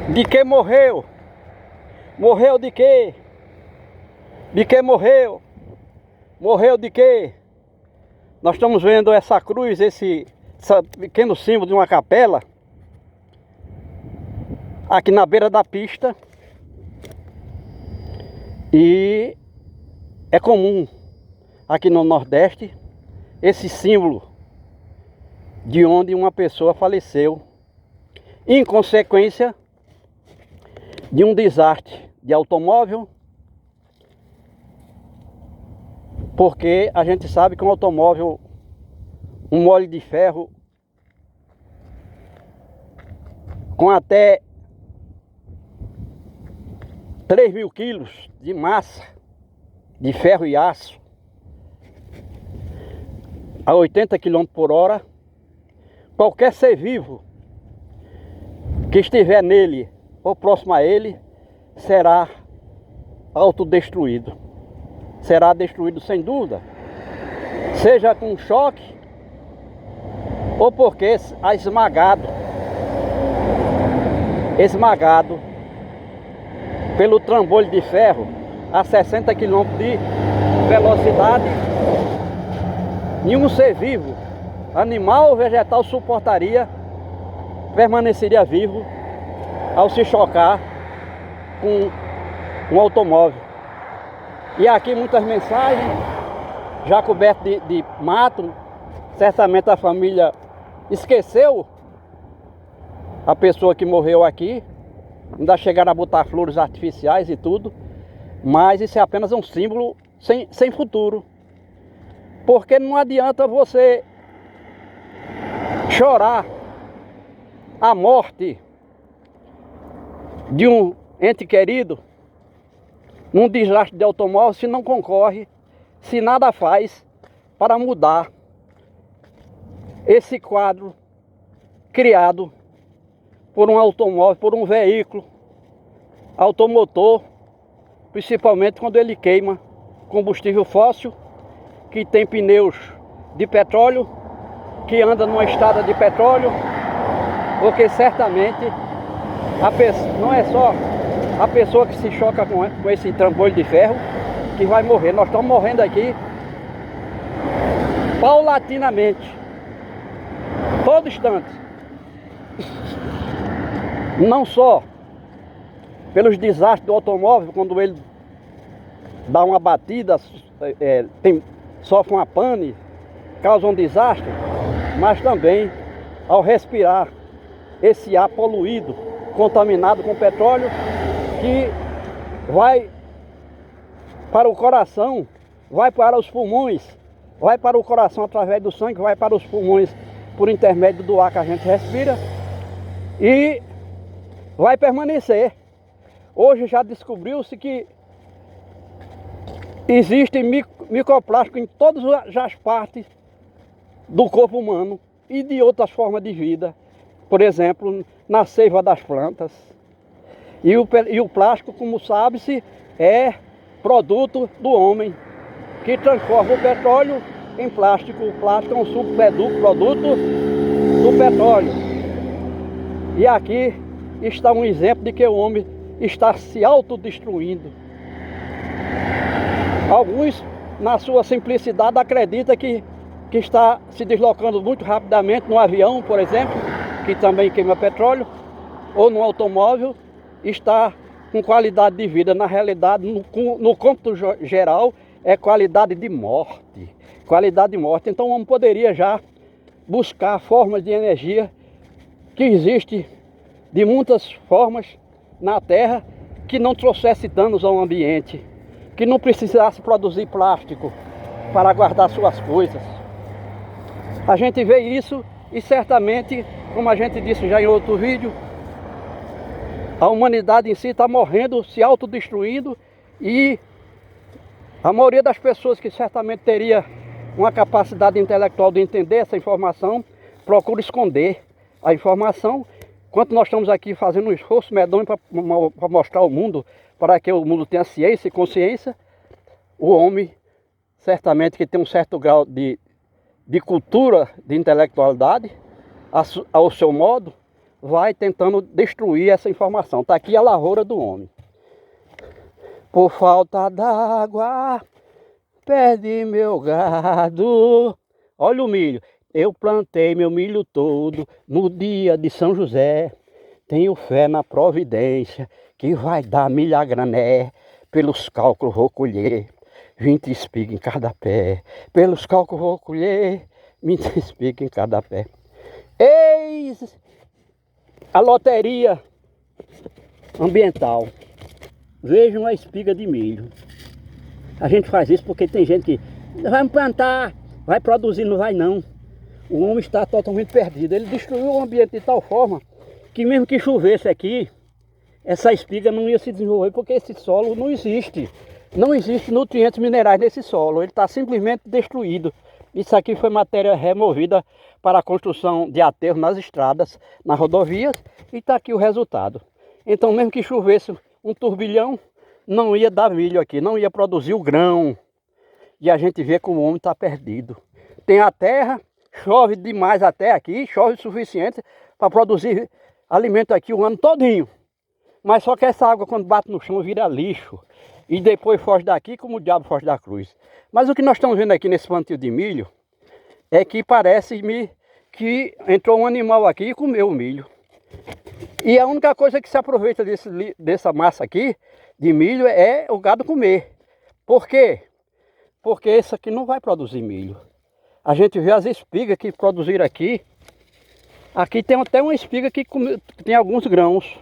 De que morreu? Morreu de quê? De que morreu? Morreu de quê? Nós estamos vendo essa cruz, esse pequeno símbolo de uma capela aqui na beira da pista. E é comum aqui no Nordeste esse símbolo de onde uma pessoa faleceu em consequência de um desastre de automóvel, porque a gente sabe que um automóvel, um mole de ferro com até 3.000 quilos de massa de ferro e aço a 80 km por hora, qualquer ser vivo que estiver nele ou próximo a ele será autodestruído. Será destruído sem dúvida, seja com choque ou porque esmagado pelo trambolho de ferro a 60 km de velocidade. Nenhum ser vivo, animal ou vegetal, suportaria, permaneceria vivo ao se chocar com um automóvel. E aqui muitas mensagens, já coberto de mato. Certamente a família esqueceu a pessoa que morreu aqui. Ainda chegaram a botar flores artificiais e tudo. Mas isso é apenas um símbolo sem futuro. Porque não adianta você chorar a morte de um ente querido num desastre de automóvel se não concorre, se nada faz para mudar esse quadro criado por um automóvel, por um veículo automotor, principalmente quando ele queima combustível fóssil, que tem pneus de petróleo, que anda numa estrada de petróleo, porque certamente não é só a pessoa que se choca com esse trambolho de ferro que vai morrer. Nós estamos morrendo aqui paulatinamente, todo instante. Não só pelos desastres do automóvel, quando ele dá uma batida, sofre uma pane, causa um desastre, mas também ao respirar esse ar poluído, contaminado com petróleo, que vai para o coração, vai para os pulmões, vai para o coração através do sangue, vai para os pulmões por intermédio do ar que a gente respira e vai permanecer. Hoje já descobriu-se que existem microplásticos em todas as partes do corpo humano e de outras formas de vida, por exemplo, na seiva das plantas. E o plástico, como sabe-se, é produto do homem, que transforma o petróleo em plástico. O plástico é um subproduto do petróleo. E aqui está um exemplo de que o homem está se autodestruindo. Alguns, na sua simplicidade, acreditam que está se deslocando muito rapidamente no avião, por exemplo, que também queima petróleo, ou no automóvel, está com qualidade de vida. Na realidade, no cômputo geral, é qualidade de morte. Qualidade de morte. Então o homem poderia já buscar formas de energia que existem de muitas formas na Terra, que não trouxesse danos ao ambiente, que não precisasse produzir plástico para guardar suas coisas. A gente vê isso e certamente, como a gente disse já em outro vídeo, a humanidade em si está morrendo, se autodestruindo, e a maioria das pessoas que certamente teria uma capacidade intelectual de entender essa informação, procura esconder a informação, enquanto nós estamos aqui fazendo um esforço medonho para mostrar ao mundo, para que o mundo tenha ciência e consciência. O homem, certamente que tem um certo grau de cultura, de intelectualidade, ao seu modo, vai tentando destruir essa informação. Está aqui a lavoura do homem. Por falta d'água, perdi meu gado. Olha o milho. Eu plantei meu milho todo no dia de São José. Tenho fé na providência que vai dar milho a grané. Pelos cálculos vou colher 20 espigas em cada pé. Pelos cálculos vou colher 20 espigas em cada pé. Eis a loteria ambiental. Vejam a espiga de milho. A gente faz isso porque tem gente que vai plantar, vai produzir, não vai não. O homem está totalmente perdido. Ele destruiu o ambiente de tal forma que mesmo que chovesse aqui, essa espiga não ia se desenvolver porque esse solo não existe. Não existe nutrientes minerais nesse solo. Ele está simplesmente destruído. Isso aqui foi matéria removida para a construção de aterros nas estradas, nas rodovias, e está aqui o resultado. Então mesmo que chovesse um turbilhão, não ia dar milho aqui, não ia produzir o grão. E a gente vê como o homem está perdido. Tem a terra, chove demais até aqui, chove o suficiente para produzir alimento aqui o ano todinho. Mas só que essa água quando bate no chão vira lixo. E depois foge daqui como o diabo foge da cruz. Mas o que nós estamos vendo aqui nesse plantio de milho é que parece-me que entrou um animal aqui e comeu o milho. E a única coisa que se aproveita dessa massa aqui de milho é o gado comer. Por quê? Porque esse aqui não vai produzir milho. A gente vê as espigas que produziram aqui. Aqui tem até uma espiga que tem alguns grãos.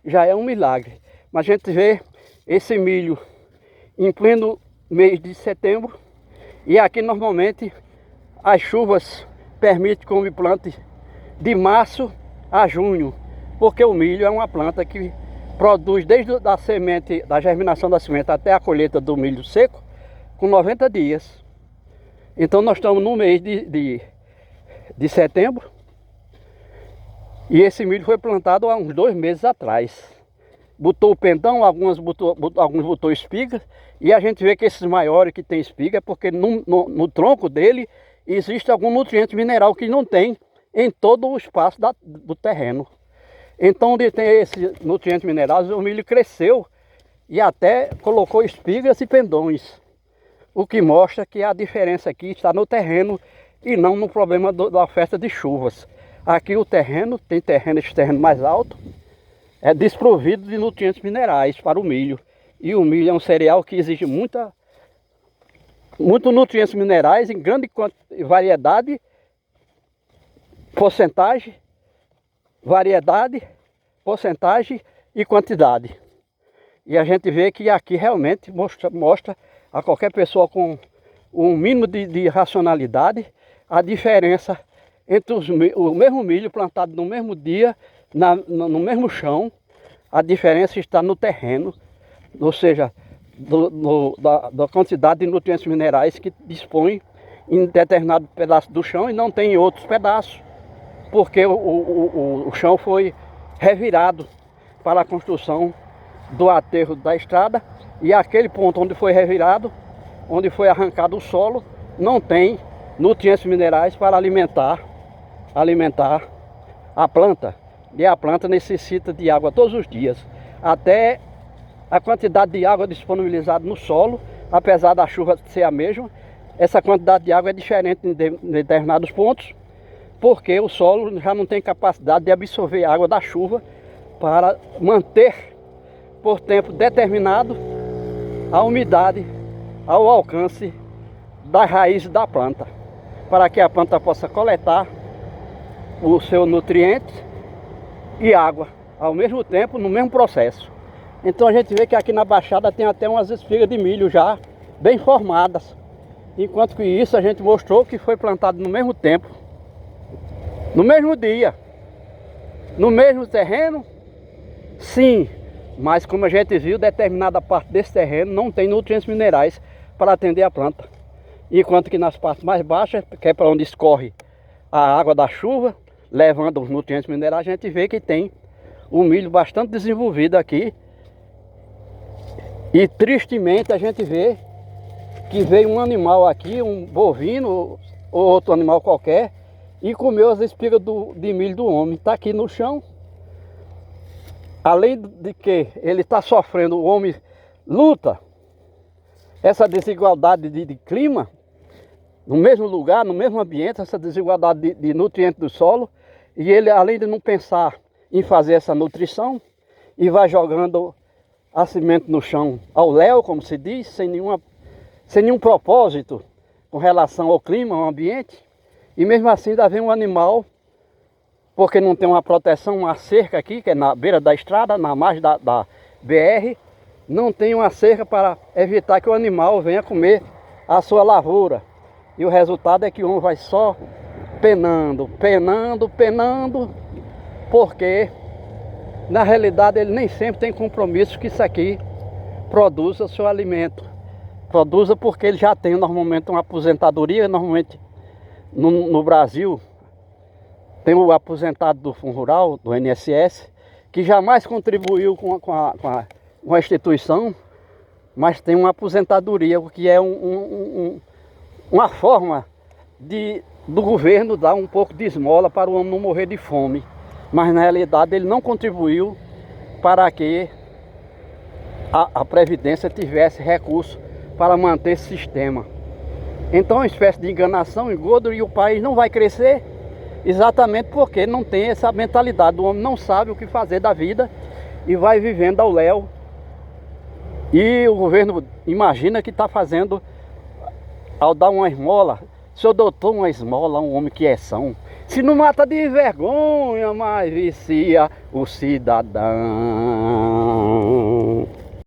Já é um milagre. Mas a gente vê esse milho em pleno mês de setembro. E aqui normalmente as chuvas permitem que o homem plante de março a junho. Porque o milho é uma planta que produz desde a semente, da germinação da semente até a colheita do milho seco, com 90 dias. Então nós estamos no mês de setembro. E esse milho foi plantado há uns 2 meses atrás. Botou o pendão, alguns botou espigas. E a gente vê que esses maiores que tem espiga é porque no tronco dele existe algum nutriente mineral que não tem em todo o espaço do terreno. Então onde tem esses nutrientes minerais, o milho cresceu e até colocou espigas e pendões. O que mostra que a diferença aqui está no terreno e não no problema da oferta de chuvas. Aqui o terreno, esse terreno mais alto, é desprovido de nutrientes minerais para o milho. E o milho é um cereal que exige muitos nutrientes minerais em grande variedade, porcentagem e quantidade. E a gente vê que aqui realmente mostra a qualquer pessoa com um mínimo de racionalidade a diferença entre o mesmo milho plantado no mesmo dia, no mesmo chão. A diferença está no terreno, ou seja, da quantidade de nutrientes minerais que dispõe em determinado pedaço do chão e não tem em outros pedaços, porque o chão foi revirado para a construção do aterro da estrada, e aquele ponto onde foi revirado, onde foi arrancado o solo, não tem nutrientes minerais para alimentar a planta. E a planta necessita de água todos os dias. Até a quantidade de água disponibilizada no solo, apesar da chuva ser a mesma, essa quantidade de água é diferente em determinados pontos, porque o solo já não tem capacidade de absorver a água da chuva para manter por tempo determinado a umidade ao alcance das raízes da planta, para que a planta possa coletar o seu nutriente e água ao mesmo tempo, no mesmo processo. Então a gente vê que aqui na Baixada tem até umas espigas de milho já bem formadas, enquanto que isso a gente mostrou que foi plantado no mesmo tempo, no mesmo dia, no mesmo terreno. Sim, mas como a gente viu, determinada parte desse terreno não tem nutrientes minerais para atender a planta, enquanto que nas partes mais baixas, que é para onde escorre a água da chuva, levando os nutrientes minerais, a gente vê que tem um milho bastante desenvolvido aqui. E tristemente a gente vê que veio um animal aqui, um bovino ou outro animal qualquer, e comeu as espigas de milho do homem. Está aqui no chão, além de que ele está sofrendo, o homem luta, essa desigualdade de clima, no mesmo lugar, no mesmo ambiente, essa desigualdade de nutrientes do solo, e ele, além de não pensar em fazer essa nutrição, e vai jogando a semente no chão ao léu, como se diz, sem nenhum propósito com relação ao clima, ao ambiente, e mesmo assim ainda vem um animal, porque não tem uma proteção, uma cerca aqui, que é na beira da estrada, na margem da BR, não tem uma cerca para evitar que o animal venha comer a sua lavoura. E o resultado é que o homem vai só penando, penando, penando, porque na realidade ele nem sempre tem compromisso que isso aqui produza o seu alimento. Produza porque ele já tem normalmente uma aposentadoria, normalmente no Brasil tem o aposentado do Fundo Rural, do INSS, que jamais contribuiu com a instituição, mas tem uma aposentadoria, que é uma forma do governo dar um pouco de esmola para o homem não morrer de fome. Mas na realidade ele não contribuiu para que a Previdência tivesse recurso para manter esse sistema. Então é uma espécie de enganação, engodo, e o país não vai crescer exatamente porque não tem essa mentalidade. O homem não sabe o que fazer da vida e vai vivendo ao léu. E o governo imagina que está fazendo, ao dar uma esmola, senhor doutor, uma esmola a um homem que é são. Se não mata de vergonha, mas vicia o cidadão.